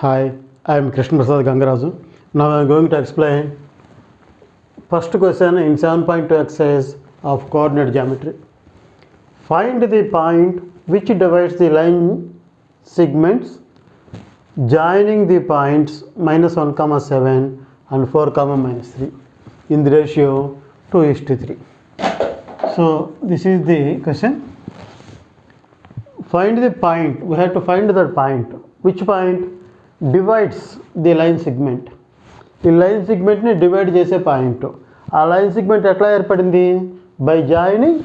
Hi, I am Krishna Prasad Gangaraju. Now I am going to explain first question in 7.2 exercise of coordinate geometry. Find the point which divides the line segments joining the points -1, 7 and 4, -3 in the ratio 2:3. So this is the question. Find the point. We have to find that point. Which point divides the line segment? ఈ line సెగ్మెంట్ని divide చేసే point. ఆ line segment ఎట్లా ఏర్పడింది? By joining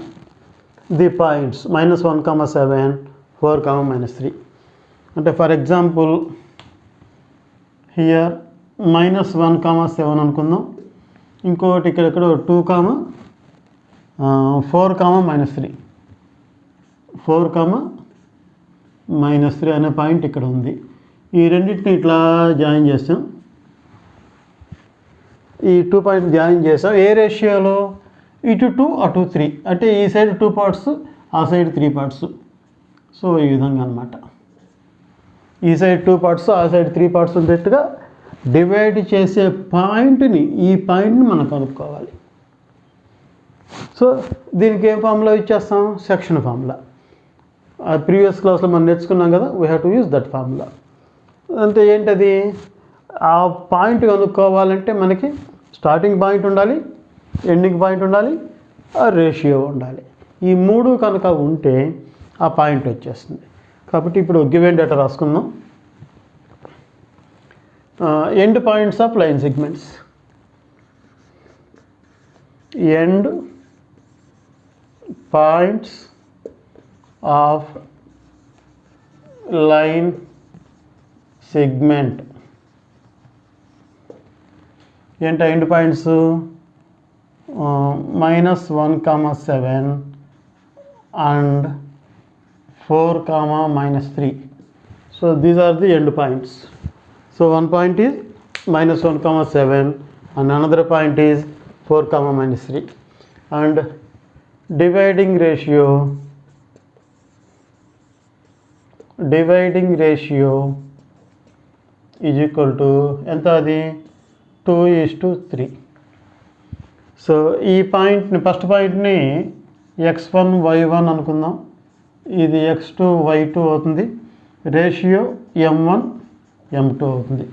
the points -1, 7, 4, -3. అంటే for example here -1, 7 అనుకుందాం. ఇంకోటి ఇక్కడ 2, 4, -3 4, -3 అనే పాయింట్ ఇక్కడ ఉంది. ఈ రెండింటిని ఇట్లా జాయిన్ చేస్తాం. ఈ 2 పాయింట్ జాయిన్ చేసాం. ఏ రేషియోలో? ఇటు 2 అటు 3, అంటే ఈ సైడ్ 2 పార్ట్స్, ఆ సైడ్ 3 పార్ట్స్. సో ఈ విధంగా అనమాట. ఈ సైడ్ 2 పార్ట్స్, ఆ సైడ్ 3 పార్ట్స్ ఉండేట్టుగా డివైడ్ చేసే పాయింట్ని, ఈ పాయింట్ని మనం కనుక్కోవాలి. సో దీనికి ఏ ఫార్ములా ఇచ్చేస్తాం? Section formula. ప్రీవియస్ క్లాస్లో మనం నేర్చుకున్నాం కదా, we have to use that formula. అంటే ఏంటది? ఆ పాయింట్ కనుక్కోవాలంటే మనకి స్టార్టింగ్ పాయింట్ ఉండాలి, ఎండింగ్ పాయింట్ ఉండాలి, ఆ రేషియో ఉండాలి. ఈ మూడు కనుక ఉంటే ఆ పాయింట్ వచ్చేస్తుంది. కాబట్టి ఇప్పుడు గివెన్ డేటా రాసుకుందాం. End points of line segments. End points of line segment. ఏంట end points? -1, 7 and 4, -3. So these are the end points. So one point is -1, 7 and another point is 4, -3. And dividing ratio is equal to ఎంత? అది 2:3. So ఈ పాయింట్ని, first పాయింట్ని x1, y1 అనుకుందాం. ఇది x2, y2 అవుతుంది. Ratio m1, m2 అవుతుంది.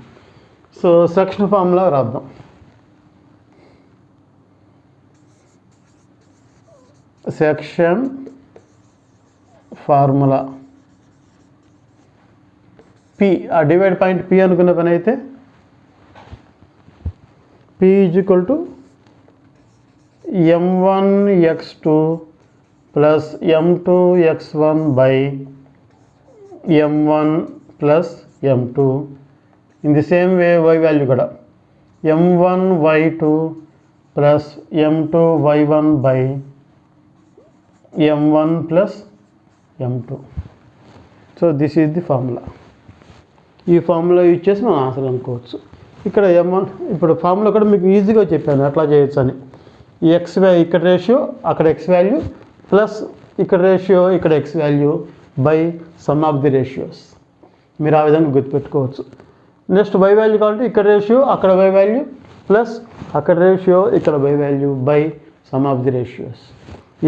So section formula రాద్దాం. సెక్షన్ ఫార్ములా P, ఆ డివైడ్ పాయింట్ P అనుకున్న పని అయితే P = m1 x2 + m2 x1 / m1 + m2. In the same way y value కూడా m1 y2 + m2 y1 / m1 + m2. So this is the formula. ఈ formula use చేసి మనం answer అనుకోవచ్చు. ఇక్కడ m1, ఇప్పుడు ఫార్ములా కూడా మీకు ఈజీగా చెప్పాను ఎట్లా చేయొచ్చు అని. ఈ ఎక్స్ ఇక్కడ రేషియో, అక్కడ ఎక్స్ వాల్యూ, ప్లస్ ఇక్కడ రేషియో, ఇక్కడ X value by sum of the ratios. మీరు ఆ విధంగా గుర్తుపెట్టుకోవచ్చు. నెక్స్ట్ వై వాల్యూ కావాలంటే ఇక్కడ రేషియో, అక్కడ వై వాల్యూ, ప్లస్ అక్కడ రేషియో, ఇక్కడ y value by sum of the ratios.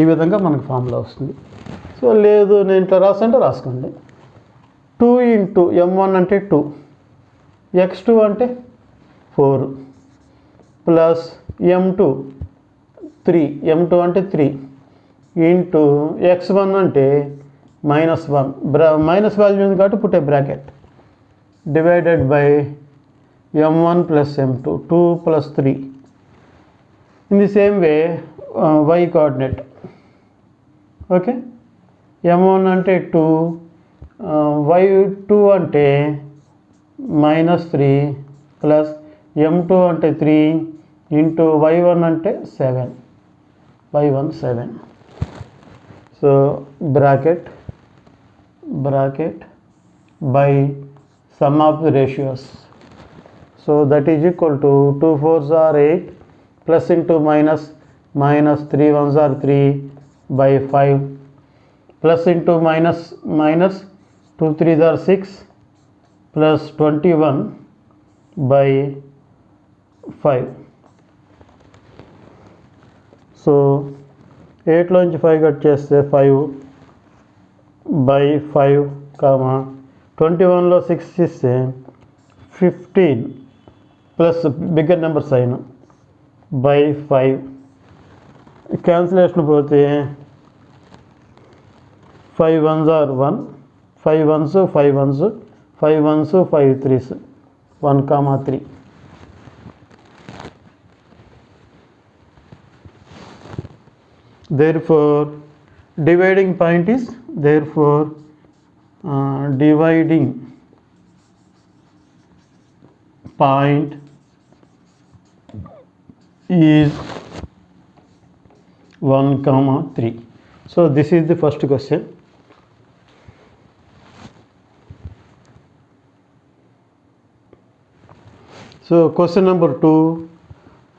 ఈ విధంగా మనకు ఫార్ములా వస్తుంది. సో లేదు నేను ఇట్లా రాస్తుంటే రాసుకోండి. 2 × m1 అంటే 2, x2 అంటే 4 ప్లస్ m2 3, m2 అంటే 3 ఇంటూ x1 అంటే -1, మైనస్ వాల్యూ ఉంది కాబట్టి పుట్టే bracket, divided by m1 + m2, 2 + 3. In the same way y coordinate. Okay, m1 అంటే 2, y2 అంటే -3 ప్లస్ m2 అంటే 3 ఇంటూ y1 అంటే 7, y1 7. So bracket by sum of the ratios. So that is equal to 2 4s are 8 plus into minus, -3 1s are 3 by 5 plus into minus 2 3s are 6 plus 21/5. So 8లోంచి 5 cut చేస్తే 5/5, 21లో 6 ఇస్తే 15 plus bigger number sign /5. Cancellation పోతే 5 1s are 1, 5 1s 5 1s, 5 1s 5 3s, 1, 3. Therefore dividing point is dividing point is 1, 3. So this is the first question. So question number 2,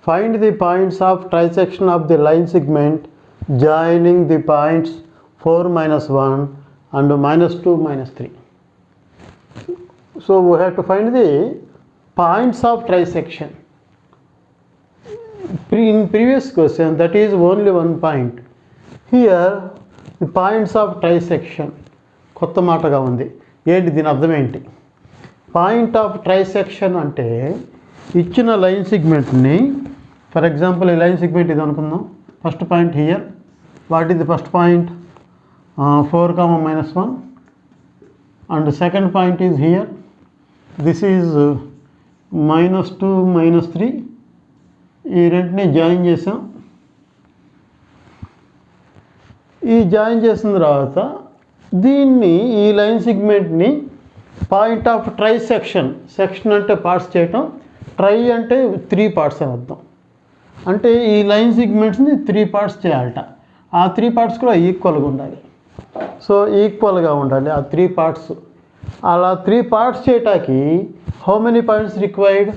find the points of trisection of the line segment joining the points 4, -1 and -2, -3. So we have to find the points of trisection. In previous question that is only one point. Here the points of trisection కొత్త మాటగా ఉంది. ఏంటి దీని అర్థం ఏంటి? Point of trisection అంటే ఇచ్చిన line సెగ్మెంట్ని, for example ఈ లైన్ సెగ్మెంట్ ఇది అనుకుందాం. First point here, what is the first point? 4, -1 and second point is here. This is -2, -3. ఈ రెంటిని జాయిన్ చేసాం. ఈ జాయిన్ చేసిన తర్వాత దీన్ని, ఈ లైన్ సెగ్మెంట్ని పాయింట్ ఆఫ్ ట్రైసెక్షన్, సెక్షన్ అంటే పార్ట్స్ చేయటం, ట్రై అంటే 3 పార్ట్స్ అని అర్థం. అంటే ఈ లైన్ సెగ్మెంట్స్ని 3 పార్ట్స్ చేయాలట. ఆ 3 పార్ట్స్ కూడా ఈక్వల్గా ఉండాలి. సో ఈక్వల్గా ఉండాలి ఆ 3 పార్ట్స్. అలా 3 పార్ట్స్ చేయటానికి how many points required?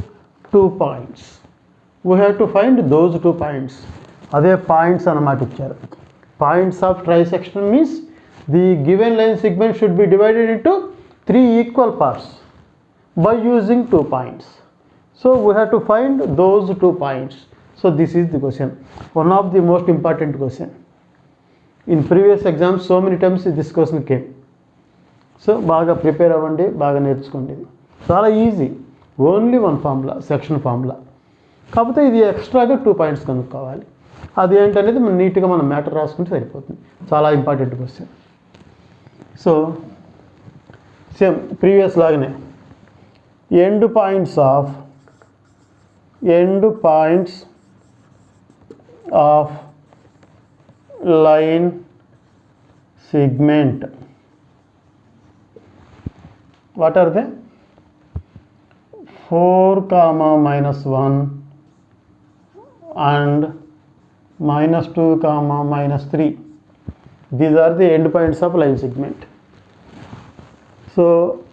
2 points. We have to find those 2 points. అదే పాయింట్స్ అన్నమాట ఇచ్చారు. Points of trisection means the given line segment should be divided into 3 equal parts by using 2 points. So we have to find those 2 points. So this is the question, one of the most important question. In previous exams so many times this question came. So బాగా prepare అవ్వండి, బాగా నేర్చుకోండి. చాలా easy, only one formula, section formula. కాకపోతే ఇది ఎక్స్ట్రాగా 2 points కనుక్కోవాలి. అది ఏంటనేది మనం నీట్గా మనం మ్యాటర్ రాసుకుంటే సరిపోతుంది. చాలా important question. So same previous లాగానే end points of line segment, what are they? 4, -1 and -2, -3. These are the end points of line segment. So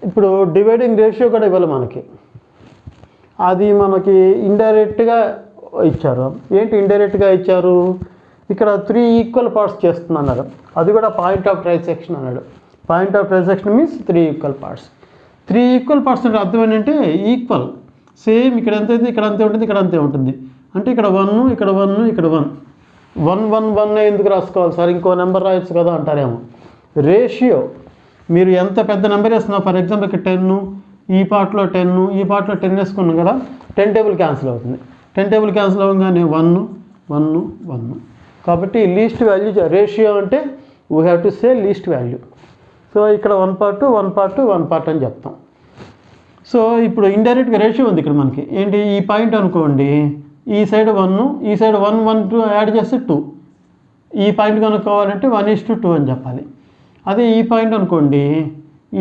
ఇప్పుడు డివైడింగ్ రేషియో కూడా ఇవ్వాలి మనకి. అది మనకి ఇండైరెక్ట్గా ఇచ్చారు. ఏంటి ఇండైరెక్ట్గా ఇచ్చారు? ఇక్కడ 3 ఈక్వల్ పార్ట్స్ చేస్తున్నారు. అది కూడా పాయింట్ ఆఫ్ ట్రైసెక్షన్ అన్నాడు. Point of trisection means 3 equal parts. 3 equal parts అంటే అర్థం ఏంటంటే ఈక్వల్, సేమ్ ఇక్కడ ఎంత ఉంది, ఇక్కడ అంతే ఉంటుంది, ఇక్కడ అంతే ఉంటుంది. అంటే ఇక్కడ 1, ఇక్కడ 1, ఇక్కడ 1. 1 1 1 ఎందుకు రాసుకోవాలి సార్, ఇంకో నెంబర్ రాయొచ్చు కదా అంటారేమో. రేషియో మీరు ఎంత పెద్ద నెంబర్ వేస్తున్నా, ఫర్ ఎగ్జాంపుల్ ఇక్కడ 10, ఈ పార్ట్లో 10, ఈ పార్ట్లో 10 వేసుకున్నాం కదా, 10 టేబుల్ క్యాన్సిల్ అవుతుంది. 10 టేబుల్ క్యాన్సిల్ అవ్వగానే 1 1 1. కాబట్టి లీస్ట్ వాల్యూ రేషియో అంటే we have to say least value. So ఇక్కడ 1 పార్ట్ 1 పార్ట్ 1 పార్ట్ అని చెప్తాం. సో ఇప్పుడు ఇండైరెక్ట్గా రేషియో ఉంది ఇక్కడ మనకి. ఏంటి ఈ పాయింట్ అనుకోండి, ఈ సైడ్ 1, ఈ సైడ్ 1 1 2 యాడ్ చేస్తే 2. ఈ పాయింట్ కనుక్కోవాలంటే 1:2 అని చెప్పాలి. అదే ఈ పాయింట్ అనుకోండి,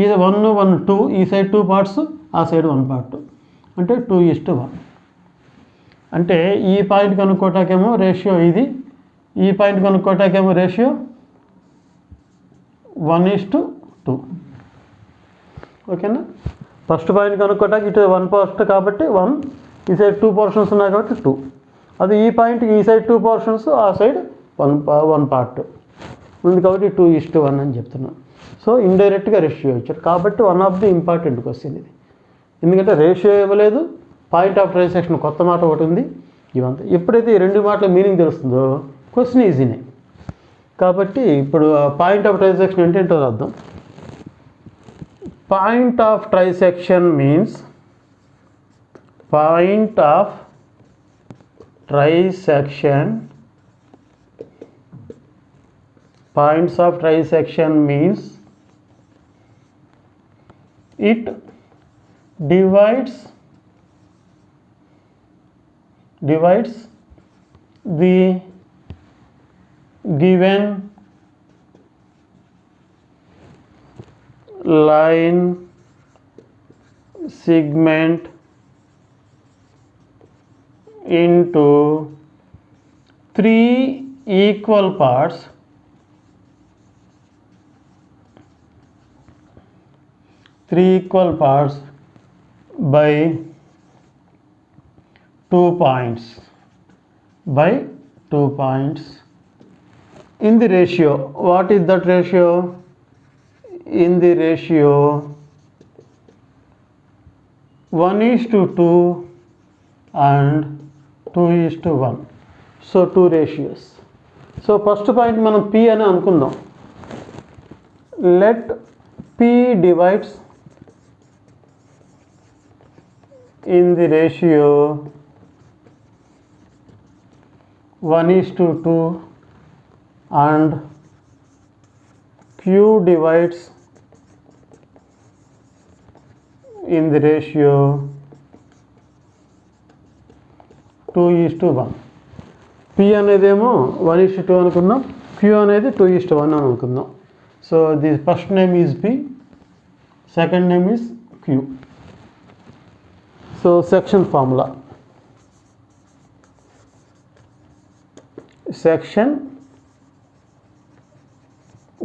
ఈ 1 1 2, ఈ సైడ్ 2 పార్ట్స్, ఆ సైడ్ 1 పార్ట్, అంటే 2:1. అంటే ఈ పాయింట్ కనుక్కోటాకేమో రేషియో ఇది, ఈ పాయింట్ కనుక్కోటాకేమో రేషియో 1:2. ఓకేనా? ఫస్ట్ పాయింట్ కనుక్కోటానికి ఇటు 1 పార్ట్ కాబట్టి 1, ఈ సైడ్ 2 పోర్షన్స్ ఉన్నాయి కాబట్టి 2. అది ఈ పాయింట్కి ఈ సైడ్ 2 పోర్షన్స్, ఆ సైడ్ 1 పార్ట్ ఉంది కాబట్టి 2:1 అని చెప్తున్నాను. సో ఇండైరెక్ట్గా రేషియో ఇచ్చారు కాబట్టి one of the important question ఇది. ఎందుకంటే రేషియో ఇవ్వలేదు, పాయింట్ ఆఫ్ ట్రైసెక్షన్ కొత్త మాట ఒకటి ఉంది, ఇవంతా. ఎప్పుడైతే ఈ రెండు మాటల మీనింగ్ తెలుస్తుందో క్వశ్చన్ ఈజీనే. కాబట్టి ఇప్పుడు పాయింట్ ఆఫ్ ట్రైసెక్షన్ అంటే ఏంటో అర్థం. Point of trisection means point of trisection points of trisection means it divides the given line segment into 3 equal parts by 2 points in the ratio. What is that ratio? In the ratio 1:2 and 2:1. So 2 ratios. So first point మనం P అని అనుకుందాం. Let P divides in the ratio 1:2 and Q divides in the ratio 2:1. P అనేదేమో 1:2 అనుకుందాం, Q అనేది 2:1 అని అనుకుందాం. So the first name is P, second name is Q. So section formula. Section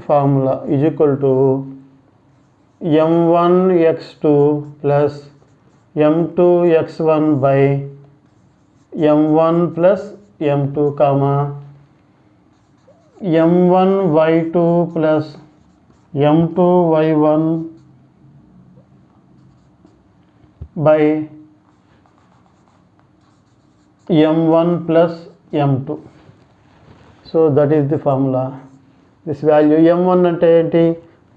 formula is equal to m1x2 plus m2x1 by m1 plus m2 comma m1y2 plus m2y1 by m1 plus m2. So that is the formula. This value m1 అంటే ఏంటి,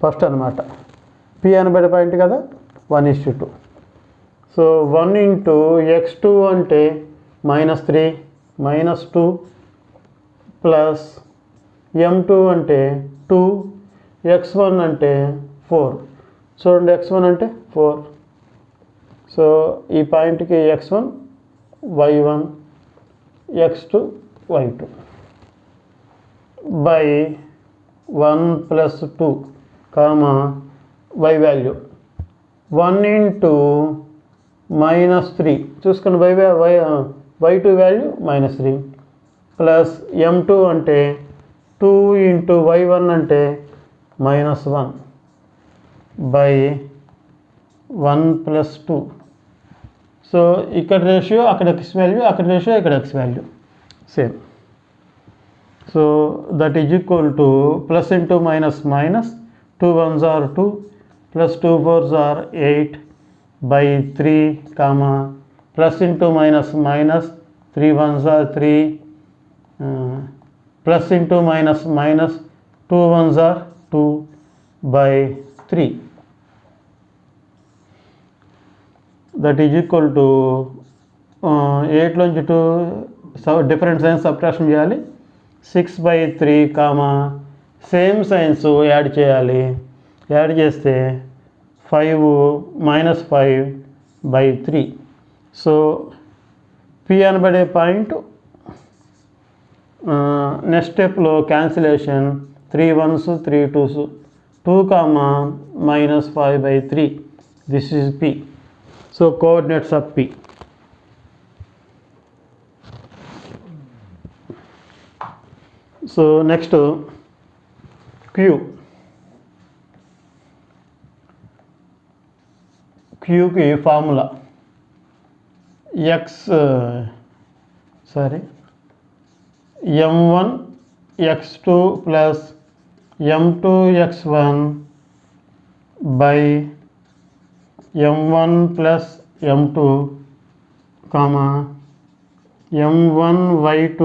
first అనమాట. P అనబడే point కదా, 1:2. So 1 into x2 అంటే -3 -2 plus m2 అంటే 2, x1 అంటే 4. చూడండి x1 అంటే 4. సో ఈ పాయింట్కి x1 y1 x2 y2 by 1 plus 2 comma y value 1 into -3 చూసుకుని y2 వాల్యూ -3 ప్లస్ m2 అంటే 2 into y1 అంటే -1 by 1 plus 2. సో ఇక్కడ రేషియో అక్కడ x వాల్యూ, అక్కడ రేషియో ఇక్కడ x value same. So that is equal to plus into minus minus, 2 1s are 2 plus 2 4s are 8 by 3 comma plus into minus minus, 3 1s are 3 plus into minus minus, 2 1s are 2 by 3. That is equal to 8 లోంచి 2 different science subtraction చేయాలి. 6 by 3 comma same signs add చేయాలి. Add చేస్తే 5 -5 by 3. So P అనబడే point next స్టెప్లో cancellation 3 1s 3 2s 2 comma -5 by 3. This is P. So coordinates of P. So next Q. Q की formula m1 x2 plus m2 x1 by m1 plus m2 comma m1 y2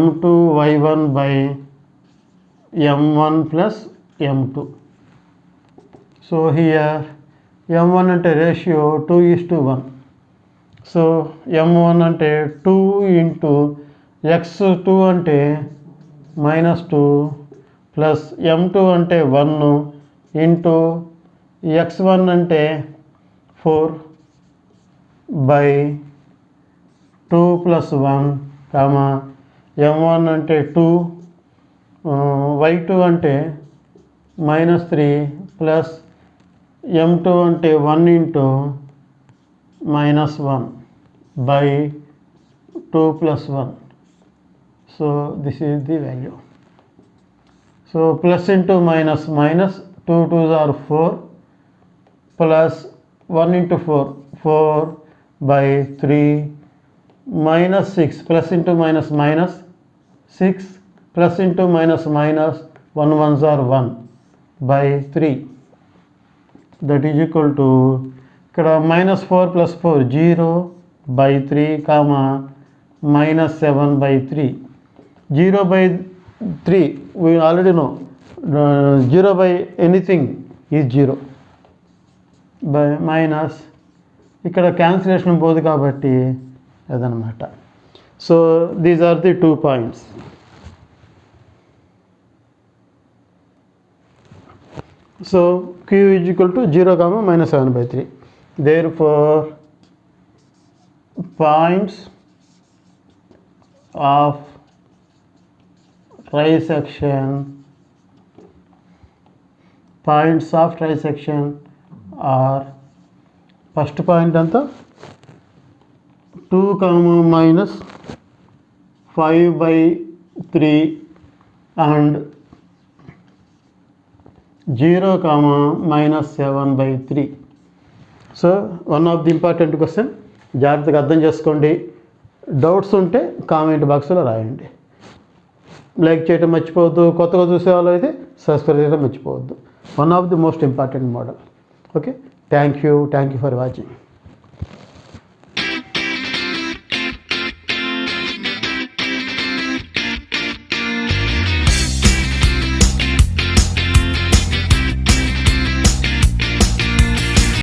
m2 y1 by m1 plus m2. So here m1 అంటే ratio 2:1. So m1 అంటే 2 into x2 అంటే -2 plus m2 అంటే 1 into x1 అంటే 4 by 2 plus 1 comma m1 అంటే 2 y2 అంటే -3 plus m2 అంటే 1 into -1 by 2 plus 1. So this is the value. So plus into minus, minus 2 2s are 4 plus 1 into 4 4 by 3 minus 6 plus into minus minus 6 plus into minus minus 1 1s are 1 by 3, that is equal to ఇక్కడ -4 + 4 0 by 3 comma -7 by 3. 0 by 3 we already know 0 by anything is 0 by minus ఇక్కడ cancellation పోదు కాబట్టి అదనమాట. So these are the 2 points. So q is equal to 0, -7 by 3. Therefore points of trisection are first point anta 2, -5 by 3 and 0, -7 by 3. So one of the important question, జాగ్రత్తగా అర్థం చేసుకోండి. Doubts ఉంటే comment బాక్స్లో రాయండి. Like చేయడం మర్చిపోవద్దు. కొత్తగా చూసే వాళ్ళు అయితే సబ్స్క్రైబ్ చేయడం మర్చిపోవద్దు. One of the most important model. Okay, thank you for watching.